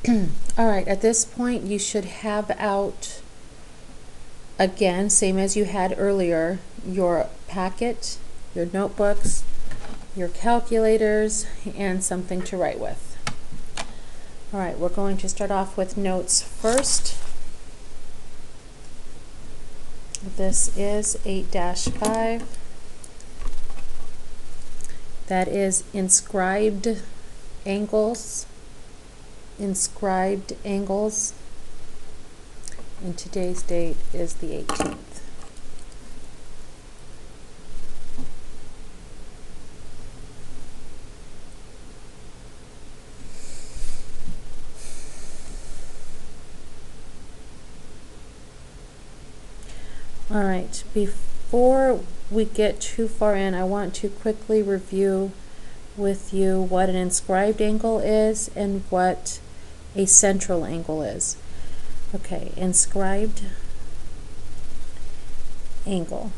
All right, at this point you should have out, again, same as you had earlier, your packet, your notebooks, your calculators, and something to write with. All right, we're going to start off with notes first. This is 8-5. That is inscribed angles. Inscribed angles. And today's date is the 18th. All right, before we get too far in, I want to quickly review with you what an inscribed angle is and what a central angle is. Okay, inscribed angle.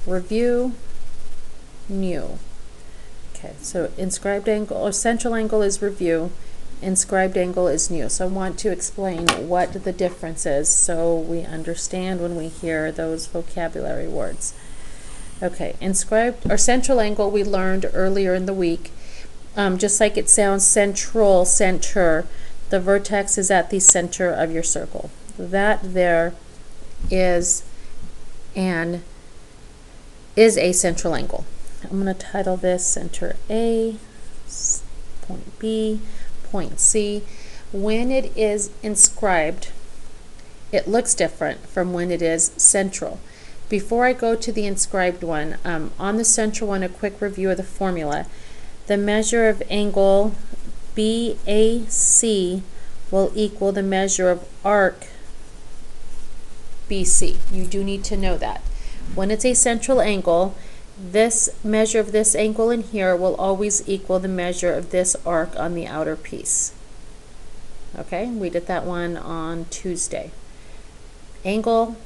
Review, new. Okay, so inscribed angle or central angle is review, inscribed angle is new. So I want to explain what the difference is so we understand when we hear those vocabulary words. Okay, inscribed or central angle we learned earlier in the week. Just like it sounds central, center, the vertex is at the center of your circle. That there is a central angle. I'm going to title this center A, point B, point C. When it is inscribed, it looks different from when it is central. Before I go to the inscribed one, on the central one, a quick review of the formula. The measure of angle BAC will equal the measure of arc BC. You do need to know that. When it's a central angle, this measure of this angle in here will always equal the measure of this arc on the outer piece. Okay, we did that one on Tuesday. Angle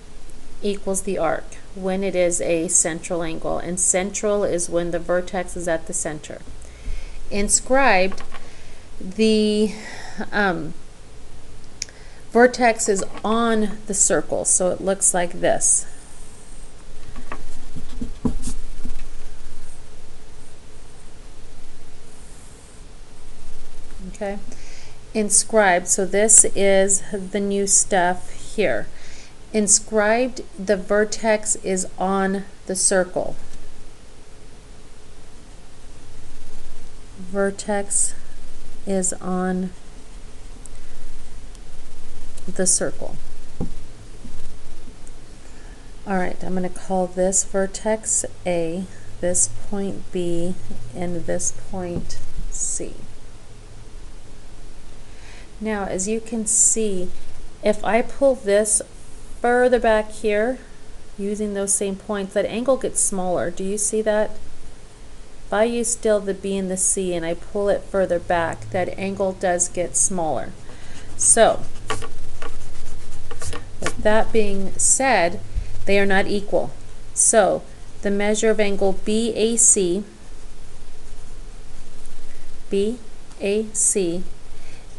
equals the arc when it is a central angle, and central is when the vertex is at the center. Inscribed, the vertex is on the circle, so it looks like this. Okay, inscribed, so this is the new stuff here. Inscribed, the vertex is on the circle. Vertex is on the circle. All right, I'm going to call this vertex A, this point B, and this point C. Now, as you can see, if I pull this further back here, using those same points, that angle gets smaller. Do you see that? If I use still the B and the C and I pull it further back, that angle does get smaller. So, with that being said, they are not equal. So, the measure of angle BAC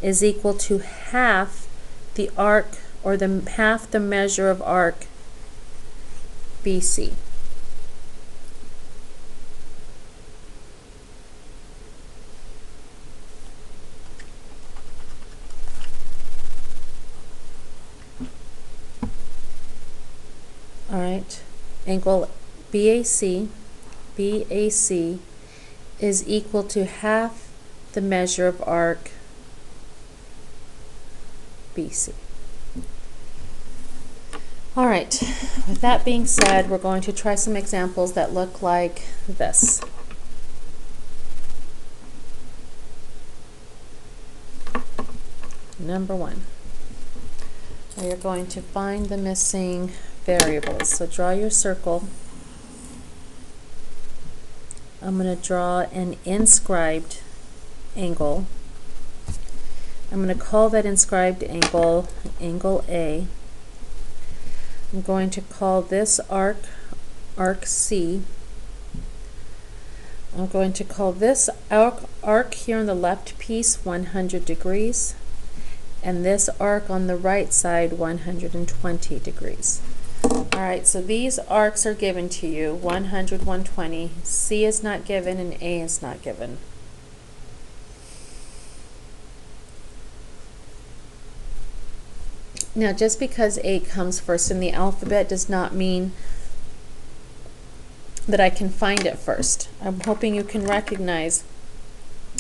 is equal to half the arc, or half the measure of arc BC. All right, angle BAC is equal to half the measure of arc BC. All right, with that being said, we're going to try some examples that look like this. Number one, we are going to find the missing variables. So draw your circle. I'm going to draw an inscribed angle. I'm going to call that inscribed angle angle A. I'm going to call this arc arc C. I'm going to call this arc here on the left piece 100 degrees. and this arc on the right side 120 degrees. All right, so these arcs are given to you, 100, 120. C is not given and A is not given. Now, just because A comes first in the alphabet does not mean that I can find it first. I'm hoping you can recognize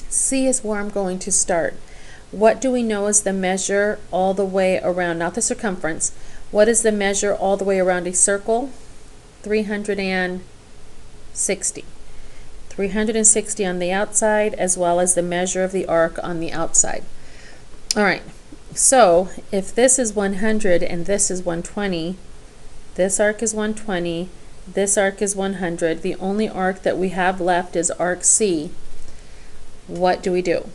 C is where I'm going to start. What do we know is the measure all the way around, not the circumference. What is the measure all the way around a circle? 360. 360 on the outside, as well as the measure of the arc on the outside. All right, so if this is 100 and this is 120, this arc is 120, this arc is 100. The only arc that we have left is arc C. What do we do?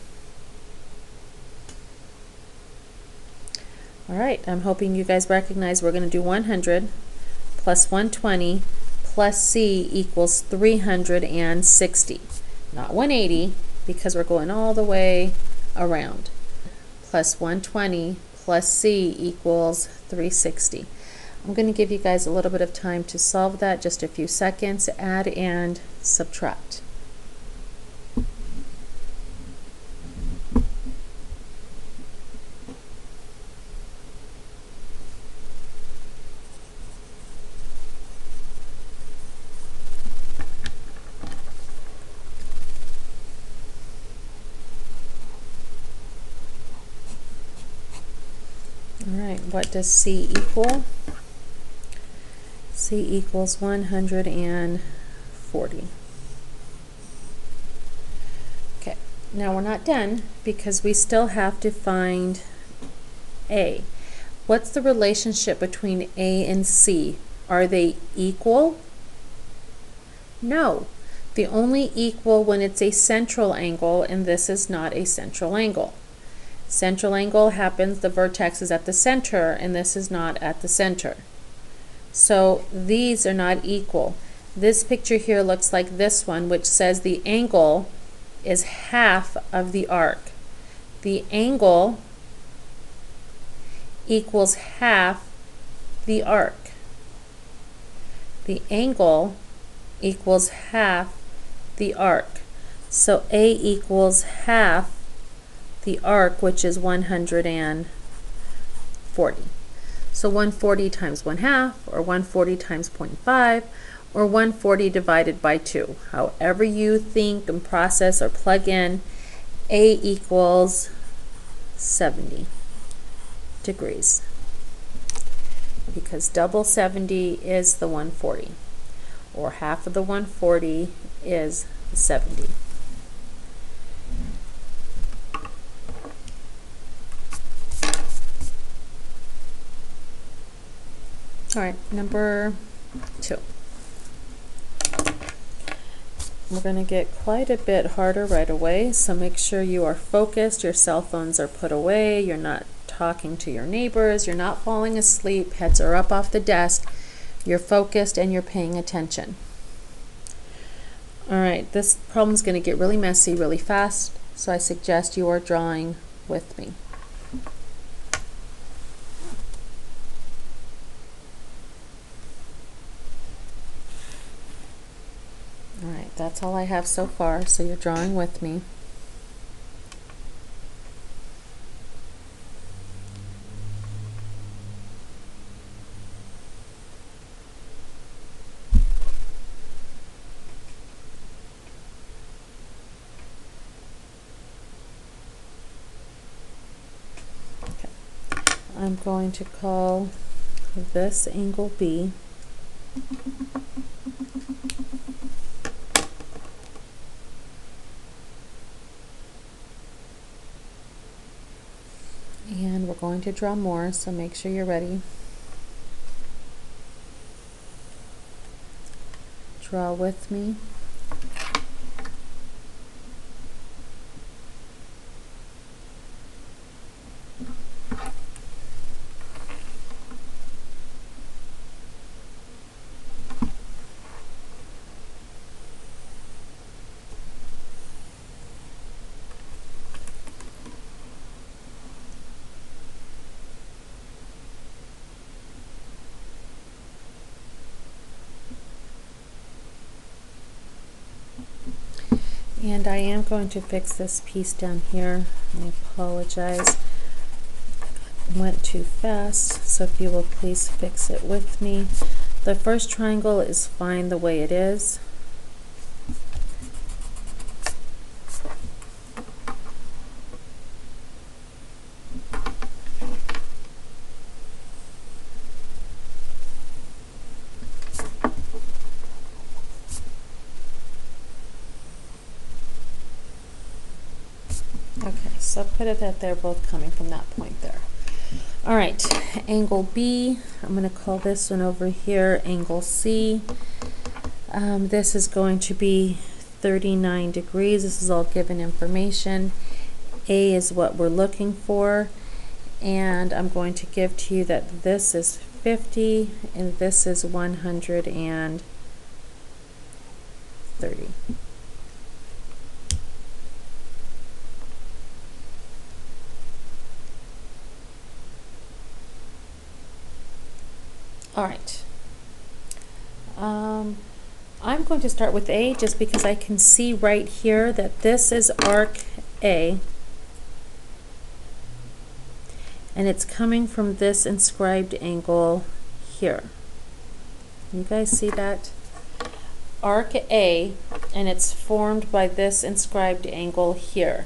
All right, I'm hoping you guys recognize we're going to do 100 plus 120 plus C equals 360. Not 180, because we're going all the way around. Plus 120 plus C equals 360. I'm going to give you guys a little bit of time to solve that, just a few seconds, add and subtract. Alright, what does C equal? C equals 140. Okay, now we're not done because we still have to find A. What's the relationship between A and C? Are they equal? No. The only equal when it's a central angle, and this is not a central angle. Central angle happens, the vertex is at the center, and this is not at the center. So these are not equal. This picture here looks like this one, which says the angle is half of the arc. The angle equals half the arc. The angle equals half the arc. So A equals half the arc, which is 140. So 140 times 1/2, or 140 times 0.5, or 140 divided by 2. However you think and process or plug in, A equals 70 degrees. Because double 70 is the 140, or half of the 140 is 70. All right, number 2. We're going to get quite a bit harder right away, so make sure you are focused, your cell phones are put away, you're not talking to your neighbors, you're not falling asleep, heads are up off the desk, you're focused and you're paying attention. All right, this problem is going to get really messy really fast, so I suggest you are drawing with me. All right, that's all I have so far, so you're drawing with me. Okay. I'm going to call this angle B. And we're going to draw more, so make sure you're ready. Draw with me. And I am going to fix this piece down here. I apologize. Went too fast, so if you will please fix it with me. The first triangle is fine the way it is. Okay, so put it that they're both coming from that point there. All right, angle B, I'm going to call this one over here angle C. This is going to be 39 degrees. This is all given information. A is what we're looking for, and I'm going to give to you that this is 50 and this is 130. All right. I'm going to start with A just because I can see right here that this is arc A, and it's coming from this inscribed angle here. You guys see that? Arc A, and it's formed by this inscribed angle here.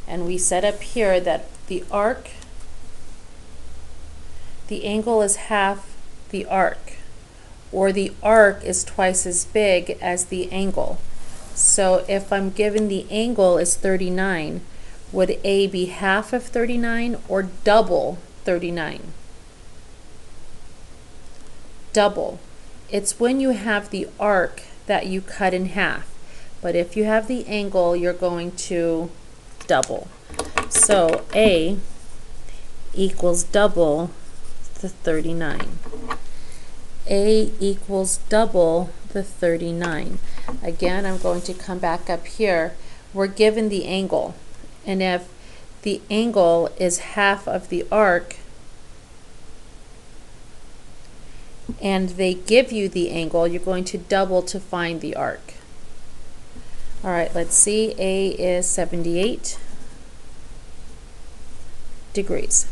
And we set up here that the arc, the angle is half the arc, or the arc is twice as big as the angle. So if I'm given the angle is 39, would A be half of 39 or double 39? Double. It's when you have the arc that you cut in half, but if you have the angle, you're going to double. So A equals double the 39. A equals double the 39. Again, I'm going to come back up here. We're given the angle, and if the angle is half of the arc, and they give you the angle, you're going to double to find the arc. All right, let's see. A is 78 degrees.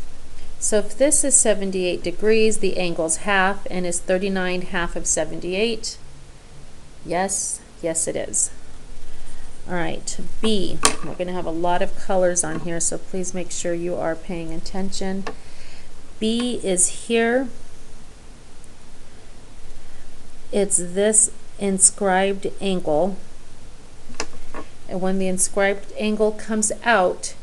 So if this is 78 degrees, the angle's half, and is 39 half of 78? Yes, yes it is. All right, B. We're going to have a lot of colors on here, so please make sure you are paying attention. B is here. It's this inscribed angle, and when the inscribed angle comes out,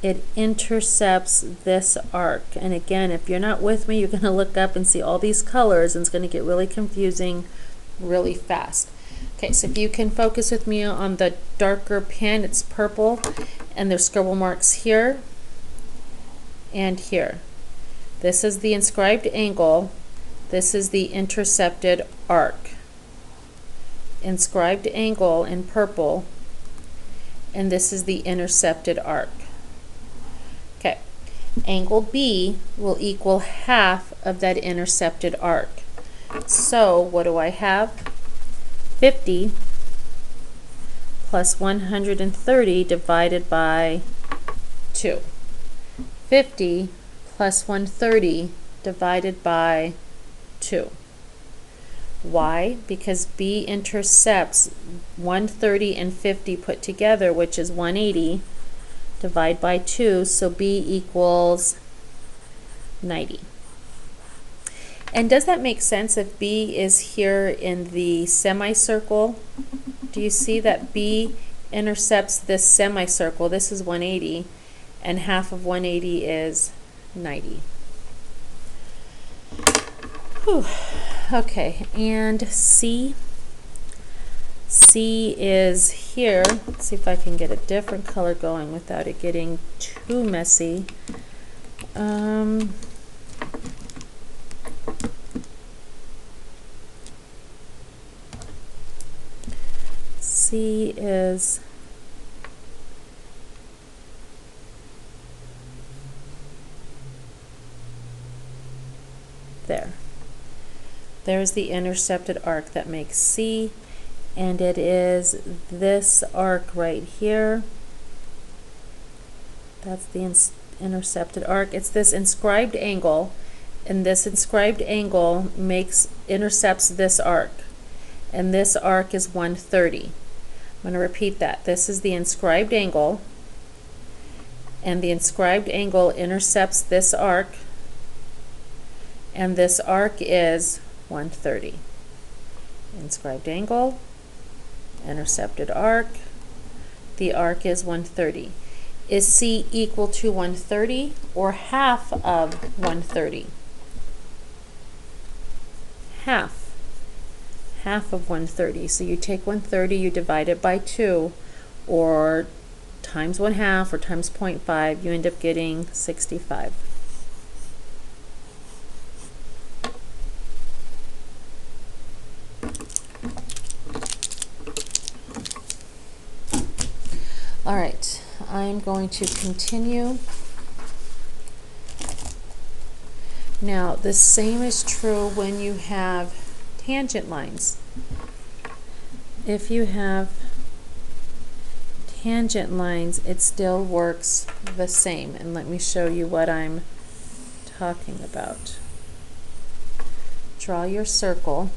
it intercepts this arc. And again, if you're not with me, you're going to look up and see all these colors, and it's going to get really confusing really fast. Okay, so if you can focus with me on the darker pen, it's purple, and there's scribble marks here and here. This is the inscribed angle. This is the intercepted arc. Inscribed angle in purple, and this is the intercepted arc. Okay, angle B will equal half of that intercepted arc. So what do I have? 50 plus 130 divided by 2. 50 plus 130 divided by 2. Why? Because B intercepts 130 and 50 put together, which is 180. Divide by 2, so B equals 90. And does that make sense if B is here in the semicircle? Do you see that B intercepts this semicircle? This is 180, and half of 180 is 90. Whew. Okay, and C. C is here. Let's see if I can get a different color going without it getting too messy. C is there. There's the intercepted arc that makes C. and it is this arc right here. That's the intercepted arc. It's this inscribed angle, and this inscribed angle intercepts this arc, and this arc is 130. I'm going to repeat that. This is the inscribed angle, and the inscribed angle intercepts this arc, and this arc is 130. Inscribed angle, intercepted arc, the arc is 130. Is C equal to 130 or half of 130? Half. Half of 130. So you take 130, you divide it by 2, or times 1/2, or times 0.5, you end up getting 65. All right, I'm going to continue. Now, the same is true when you have tangent lines. If you have tangent lines, it still works the same. And let me show you what I'm talking about. Draw your circle.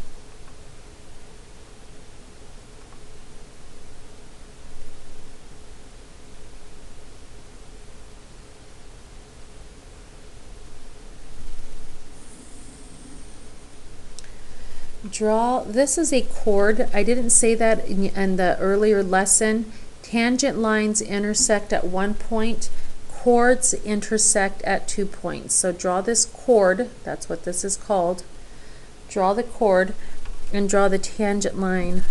This is a chord. I didn't say that in the earlier lesson. Tangent lines intersect at one point, chords intersect at 2 points. So draw this chord, that's what this is called. Draw the chord and draw the tangent line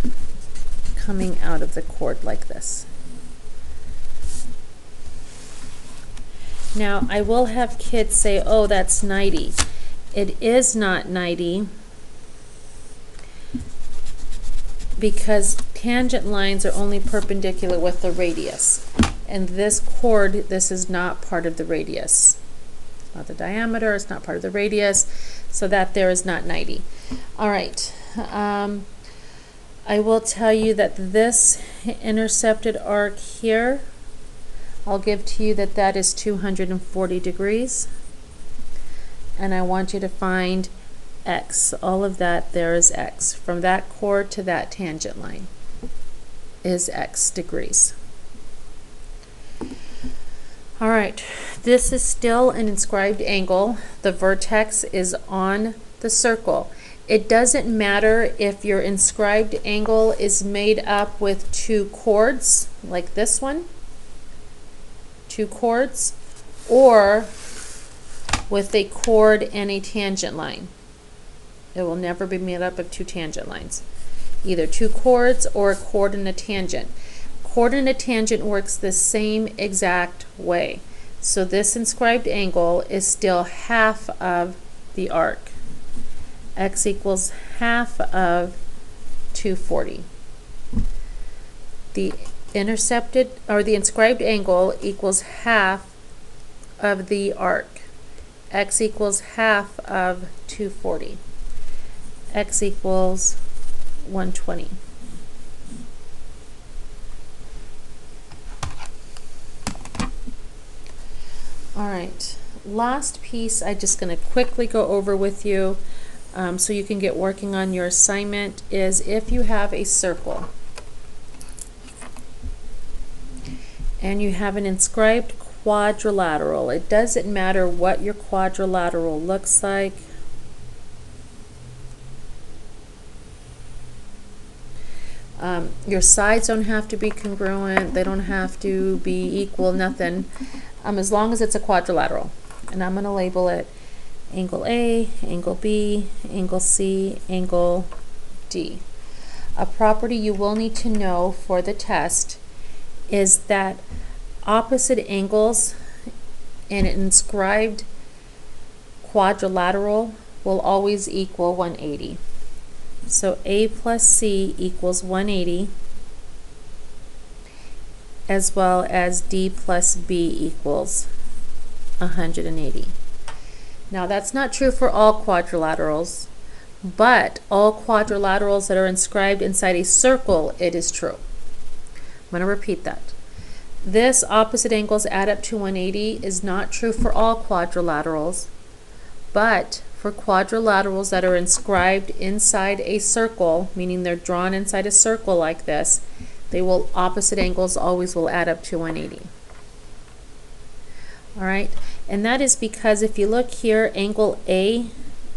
coming out of the chord like this. Now, I will have kids say, oh, that's 90. It is not 90. Because tangent lines are only perpendicular with the radius. And this chord, this is not part of the radius. It's not the diameter, it's not part of the radius, so that there is not 90. All right. I will tell you that this intercepted arc here, I'll give to you that that is 240 degrees. And I want you to find x. All of that there is x. From that chord to that tangent line is x degrees. All right, this is still an inscribed angle. The vertex is on the circle. It doesn't matter if your inscribed angle is made up with 2 chords, like this one, 2 chords, or with a chord and a tangent line. It will never be made up of 2 tangent lines. Either 2 chords or a chord and a tangent. Chord and a tangent works the same exact way. So this inscribed angle is still half of the arc. X equals half of 240. The intercepted, or the inscribed angle equals half of the arc. X equals half of 240. X equals 120. All right, last piece I'm just going to quickly go over with you so you can get working on your assignment is if you have a circle and you have an inscribed quadrilateral, it doesn't matter what your quadrilateral looks like. Your sides don't have to be congruent, they don't have to be equal, nothing, as long as it's a quadrilateral. And I'm going to label it angle A, angle B, angle C, angle D. A property you will need to know for the test is that opposite angles in an inscribed quadrilateral will always equal 180. So A plus C equals 180, as well as D plus B equals 180. Now that's not true for all quadrilaterals, but all quadrilaterals that are inscribed inside a circle, it is true. I'm going to repeat that. This opposite angles add up to 180 is not true for all quadrilaterals, but for quadrilaterals that are inscribed inside a circle, meaning they're drawn inside a circle like this, opposite angles always will add up to 180. All right, and that is because if you look here, angle A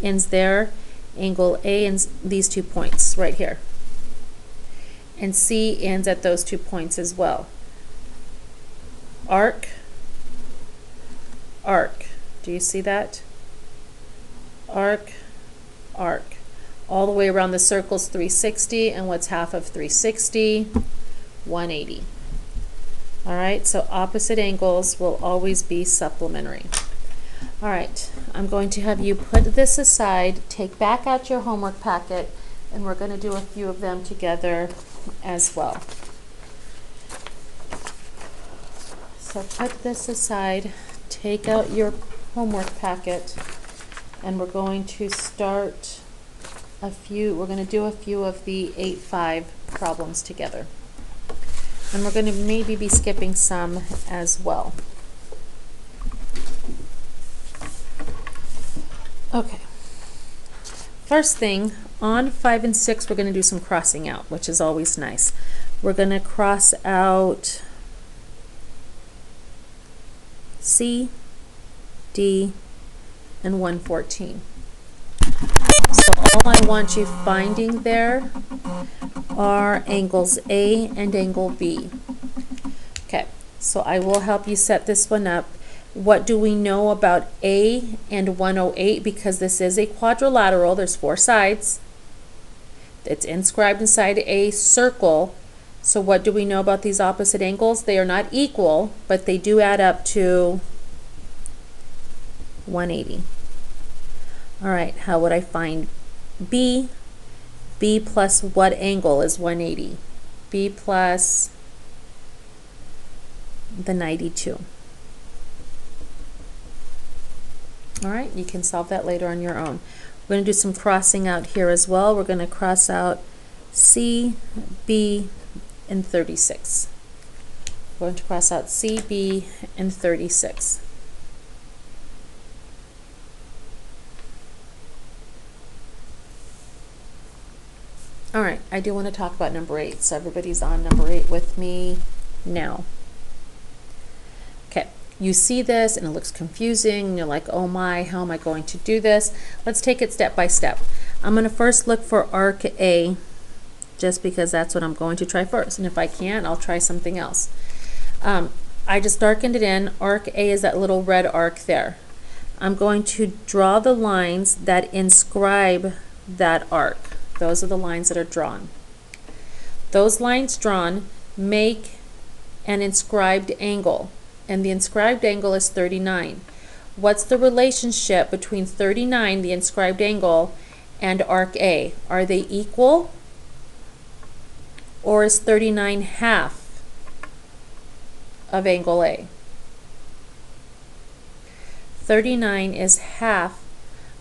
ends there, angle A ends these 2 points right here, and C ends at those 2 points as well. Arc, arc. Do you see that? Arc, arc. All the way around the circle's 360, and what's half of 360? 180. All right, so opposite angles will always be supplementary. All right, I'm going to have you put this aside, take back out your homework packet, and we're going to do a few of them together as well. So put this aside, take out your homework packet, and we're going to start we're going to do a few of the 8-5 problems together. And we're going to maybe be skipping some as well. Okay. First thing, on 5 and 6, we're going to do some crossing out, which is always nice. We're going to cross out C, D, and 114. So all I want you finding there are angles A and angle B. Okay, so I will help you set this one up. What do we know about A and 108? Because this is a quadrilateral, there's 4 sides. It's inscribed inside a circle. So what do we know about these opposite angles? They are not equal, but they do add up to 180. All right, how would I find B? B plus what angle is 180? B plus the 92. All right, you can solve that later on your own. We're going to do some crossing out here as well. We're going to cross out C, B, and 36. We're going to cross out C, B, and 36. All right, I do want to talk about number 8, so everybody's on number 8 with me now. Okay, you see this and it looks confusing, and you're like, oh my, how am I going to do this? Let's take it step by step. I'm going to first look for arc A, just because that's what I'm going to try first, and if I can't, I'll try something else. I just darkened it in. Arc A is that little red arc there. I'm going to draw the lines that inscribe that arc. Those are the lines that are drawn. Those lines drawn make an inscribed angle, and the inscribed angle is 39. What's the relationship between 39, the inscribed angle, and arc A? Are they equal? Or is 39 half of angle A? 39 is half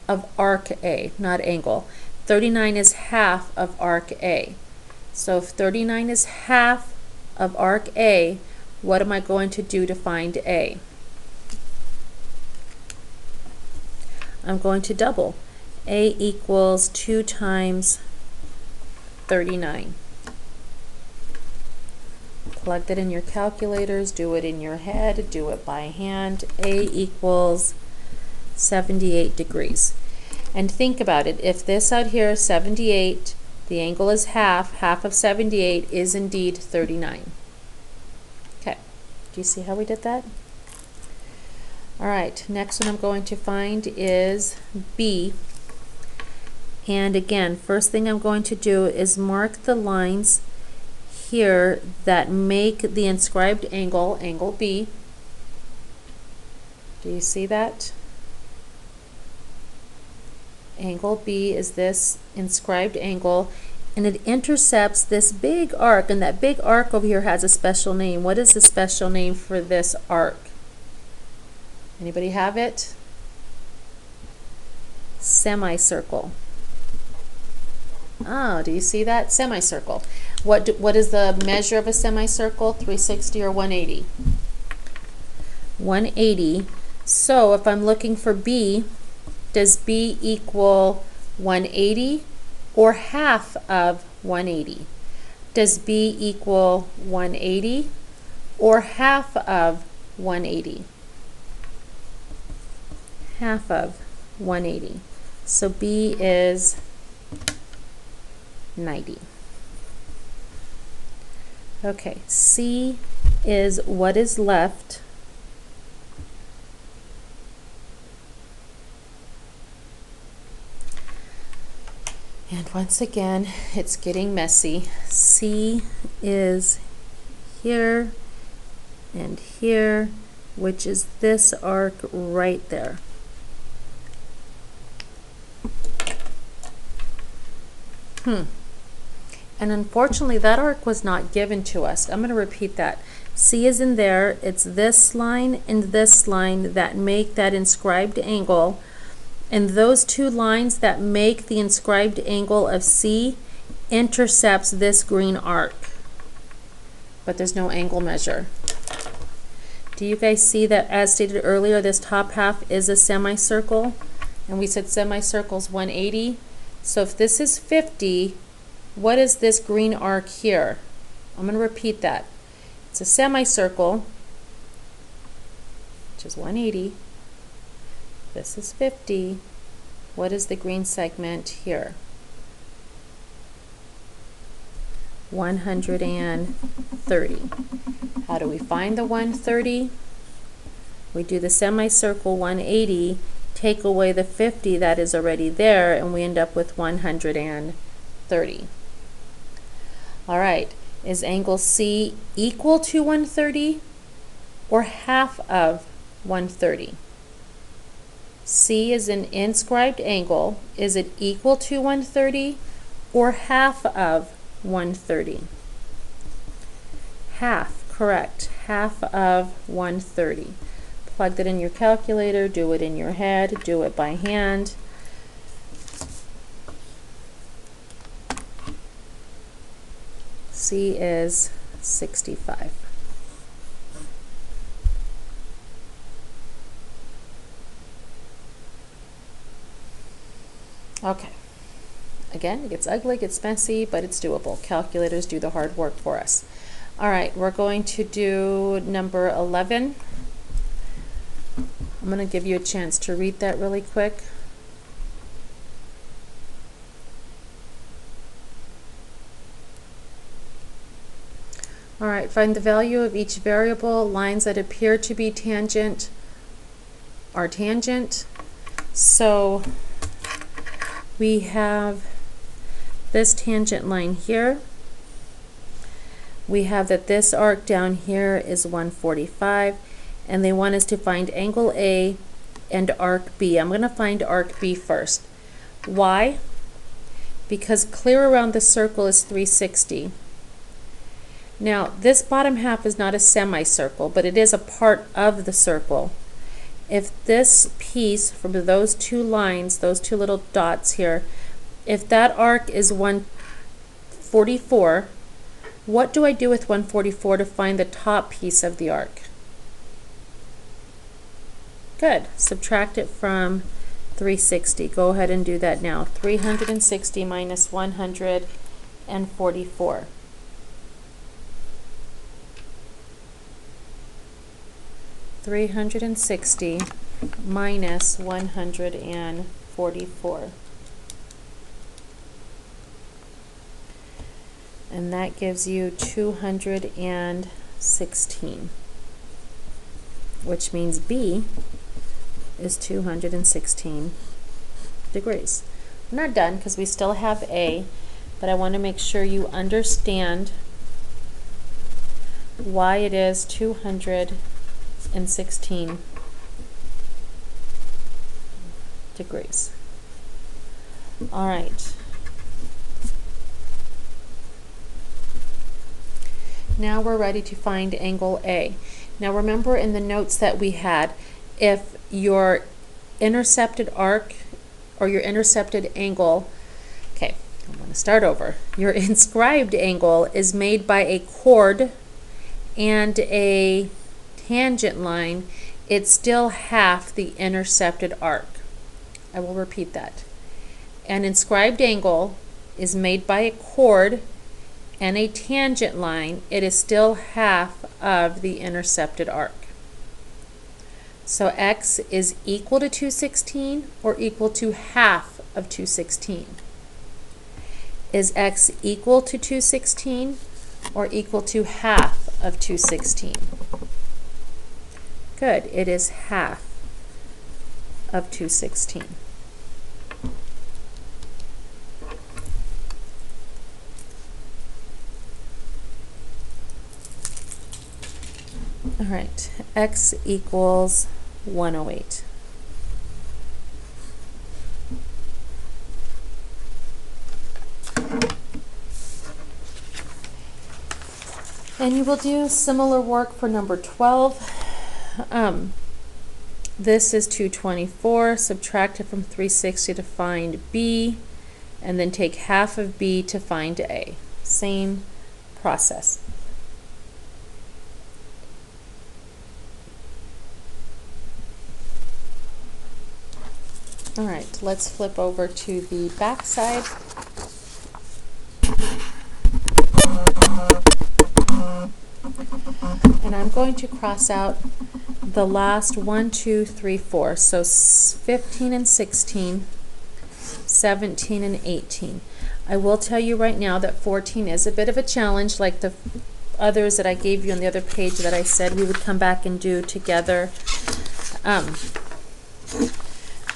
of arc A, not angle. 39 is half of arc A. So if 39 is half of arc A, what am I going to do to find A? I'm going to double. A equals 2 times 39. Plug that in your calculators, do it in your head, do it by hand. A equals 78 degrees. And think about it, if this out here is 78, the angle is half of 78 is indeed 39. Okay, do you see how we did that? All right, next one I'm going to find is B. And again, first thing I'm going to do is mark the lines here that make the inscribed angle, angle B. Do you see that? Angle B is this inscribed angle, and it intercepts this big arc, and that big arc over here has a special name. What is the special name for this arc? Anybody have it? Semicircle. Oh, do you see that? Semicircle. What is the measure of a semicircle? 360 or 180? 180. So if I'm looking for B, does B equal 180 or half of 180? Does B equal 180 or half of 180? Half of 180. So B is 90. Okay, C is what is left. And once again, it's getting messy. C is here and here, which is this arc right there. And unfortunately, that arc was not given to us. I'm going to repeat that. C is in there. It's this line and this line that make that inscribed angle. And those two lines that make the inscribed angle of C intercepts this green arc. But there's no angle measure. Do you guys see that, as stated earlier, this top half is a semicircle? And we said semicircle's 180. So if this is 50, what is this green arc here? I'm going to repeat that. It's a semicircle, which is 180. This is 50. What is the green segment here? 130. How do we find the 130? We do the semicircle 180, take away the 50 that is already there, and we end up with 130. All right, is angle C equal to 130 or half of 130? C is an inscribed angle. Is it equal to 130 or half of 130? Half, correct. Half of 130. Plug that in your calculator, do it in your head, do it by hand. C is 65. Okay. Again, it gets ugly, it gets messy, but it's doable. Calculators do the hard work for us. All right, we're going to do number 11. I'm going to give you a chance to read that really quick. All right, find the value of each variable. Lines that appear to be tangent are tangent. So we have this tangent line here. We have that this arc down here is 145, and they want us to find angle A and arc B. I'm going to find arc B first. Why? Because clear around the circle is 360. Now, this bottom half is not a semicircle, but it is a part of the circle. If this piece from those two lines, those two little dots here, if that arc is 144, what do I do with 144 to find the top piece of the arc? Good. Subtract it from 360. Go ahead and do that now. 360 minus 144. (360) minus 144. And that gives you 216, which means B is 216 degrees. We're not done because we still have A, but I want to make sure you understand why it is 216 degrees. All right. Now we're ready to find angle A. Now remember in the notes that we had, if your intercepted arc or your intercepted angle, okay, I'm going to start over. Your inscribed angle is made by a chord and a tangent line. It's still half the intercepted arc. I will repeat that. An inscribed angle is made by a chord and a tangent line. It is still half of the intercepted arc. So x is equal to 216 or equal to half of 216. Is x equal to 216 or equal to half of 216? Good, it is half of 216. All right, x equals 108. And you will do similar work for number 12. This is 224. Subtract it from 360 to find B, and then take half of B to find A. Same process. All right, let's flip over to the back side. And I'm going to cross out the last 1, 2, 3, 4. So 15 and 16, 17 and 18. I will tell you right now that 14 is a bit of a challenge, like the others that I gave you on the other page that I said we would come back and do together.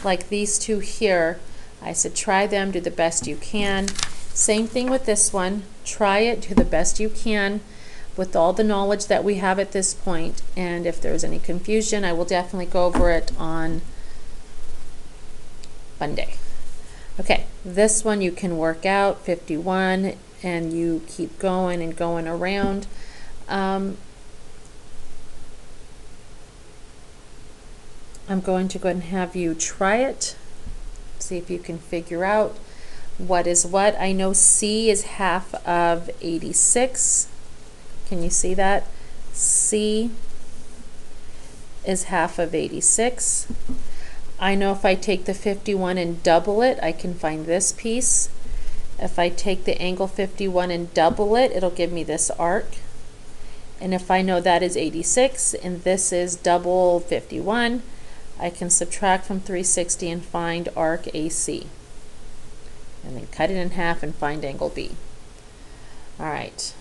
Like these two here, I said try them, do the best you can. Same thing with this one. Try it, do the best you can with all the knowledge that we have at this point. And if there's any confusion, I will definitely go over it on Monday. Okay, this one you can work out, 51, and you keep going and going around. I'm going to go ahead and have you try it, see if you can figure out what is what. I know C is half of 86. Can you see that? C is half of 86. I know if I take the 51 and double it, I can find this piece. If I take the angle 51 and double it, it'll give me this arc. And if I know that is 86 and this is double 51, I can subtract from 360 and find arc AC. And then cut it in half and find angle B. All right.